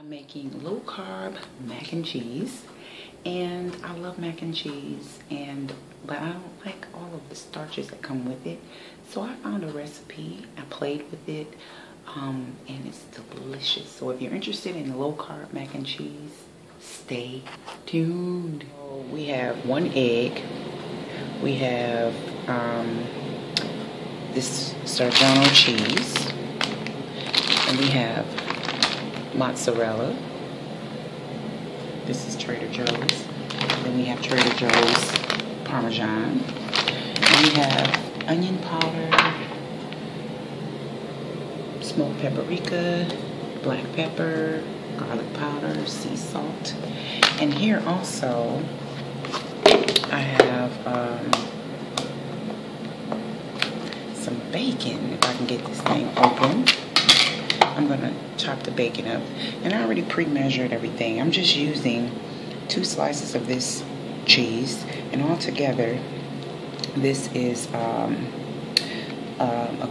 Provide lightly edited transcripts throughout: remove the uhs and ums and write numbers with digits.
I'm making low carb mac and cheese, and I love mac and cheese, but I don't like all of the starches that come with it. So I found a recipe, I played with it, and it's delicious. So if you're interested in low carb mac and cheese, stay tuned. So we have 1 egg, we have this Serrano cheese, and we have mozzarella. This is Trader Joe's. Then we have Trader Joe's Parmesan. And we have onion powder, smoked paprika, black pepper, garlic powder, sea salt. And here also I have some bacon. If I can get this thing open, I'm gonna chop the bacon up, and I already pre-measured everything. I'm just using 2 slices of this cheese, and altogether this is a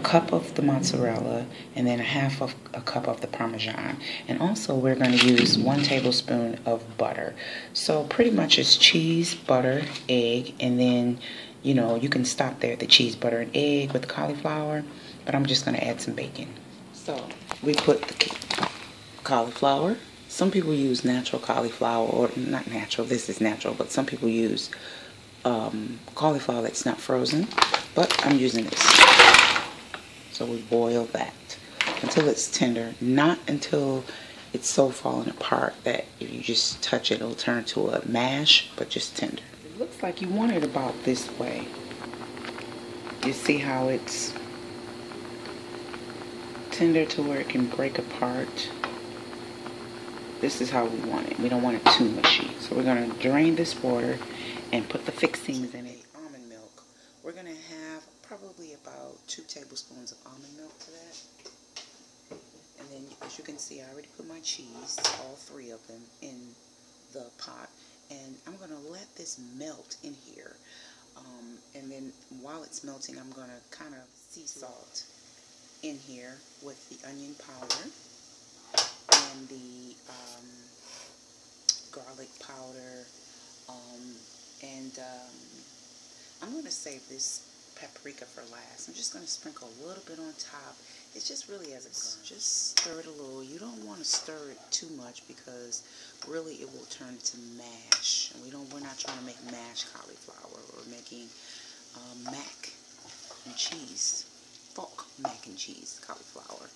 cup of the mozzarella and then half of a cup of the Parmesan. And also we're going to use 1 tablespoon of butter. So pretty much it's cheese, butter, egg, and then you know you can stop there at the cheese, butter, and egg with the cauliflower, but I'm just going to add some bacon. So we put the cauliflower. Some people use natural cauliflower, or not natural, this is natural, but some people use cauliflower that's not frozen, but I'm using this. So we boil that until it's tender, not until it's so falling apart that if you just touch it, it'll turn to a mash, but just tender. It looks like you want it about this way. You see how it's tender to where it can break apart. This is how we want it. We don't want it too mushy. So we're going to drain this water and put the fixings in it. Almond milk. We're going to have probably about 2 tablespoons of almond milk to that. And then as you can see, I already put my cheese, all 3 of them, in the pot. And I'm going to let this melt in here. And then while it's melting, I'm going to kind of sea salt in here with the onion powder and the garlic powder, and I'm going to save this paprika for last. I'm just going to sprinkle a little bit on top. It's just really as a garnish. Just stir it a little. You don't want to stir it too much because really it will turn to mash. And we're not trying to make mashed cauliflower. We're making mac and cheese, folk mac and cheese cauliflower.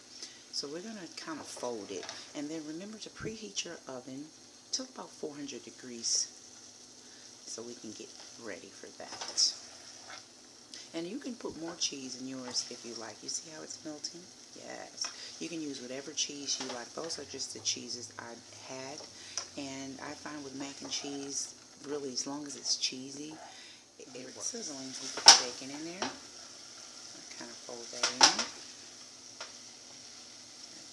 So we're going to kind of fold it. And then remember to preheat your oven to about 400 degrees so we can get ready for that. And you can put more cheese in yours if you like. You see how it's melting? Yes. You can use whatever cheese you like. Those are just the cheeses I had. And I find with mac and cheese, really, as long as it's cheesy, it's sizzling. We put the bacon in there. I kind of fold that in.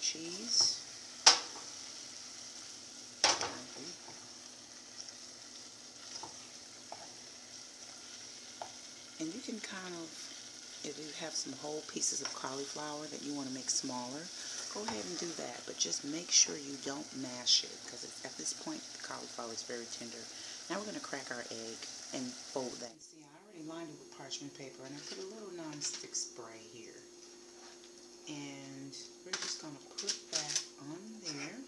Cheese. And you can kind of, if you have some whole pieces of cauliflower that you want to make smaller, go ahead and do that. But just make sure you don't mash it, because at this point the cauliflower is very tender. Now we're going to crack our egg and fold that. See, I already lined it with parchment paper, and I put a little non-stick spray here. And we're just going to put that on there.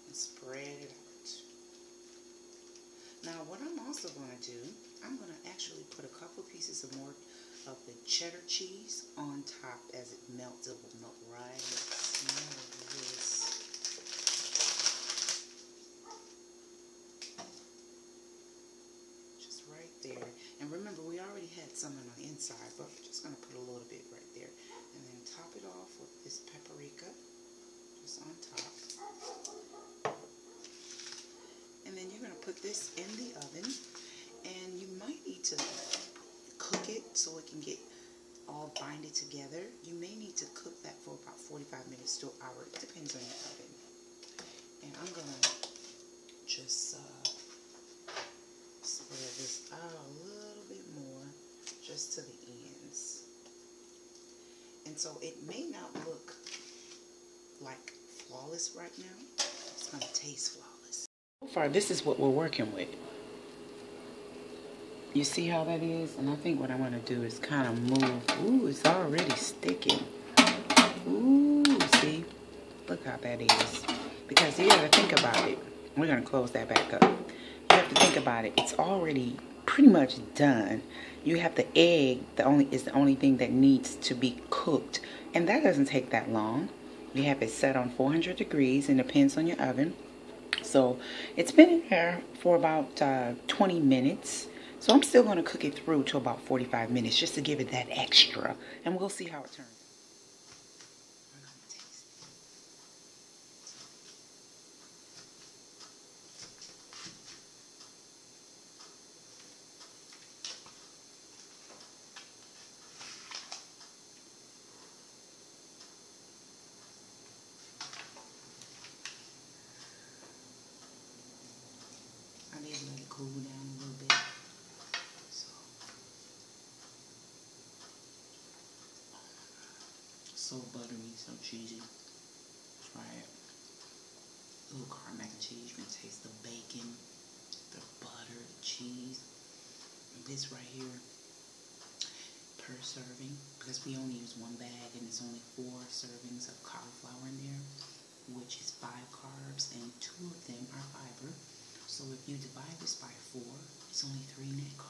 And spread it out. Now what I'm also going to do, I'm going to actually put a couple pieces of more of the cheddar cheese on top as it melts. It will melt right. Smell this. Right there. And remember, we already had some on the inside, but we're just going to put a little bit right there. And then top it off with this paprika, just on top. And then you're going to put this in the oven, and you might need to cook it so it can get all binded together. You may need to cook that for about 45 minutes to an hour. It depends on your oven. And I'm going to just spread this out a little bit more, just to the ends. And so it may not look like flawless right now. It's going to taste flawless. So far, this is what we're working with. You see how that is? And I think what I want to do is kind of move. Ooh, it's already sticking. Ooh, see? Look how that is. Because you got to think about it. We're going to close that back up. You have to think about it. It's already pretty much done. You have the egg is the only thing that needs to be cooked. And that doesn't take that long. You have it set on 400 degrees and it depends on your oven. So it's been in there for about 20 minutes. So I'm still going to cook it through to about 45 minutes just to give it that extra. And we'll see how it turns out. I need to let it cool down a little bit. So buttery, so cheesy. Try it. Ooh, Carb mac and cheese. You can taste the bacon, the butter, the cheese. And this right here, per serving, because we only use one bag and it's only 4 servings of cauliflower in there, which is 5 carbs and 2 of them are fiber. So if you divide this by 4, it's only 3 net carbs.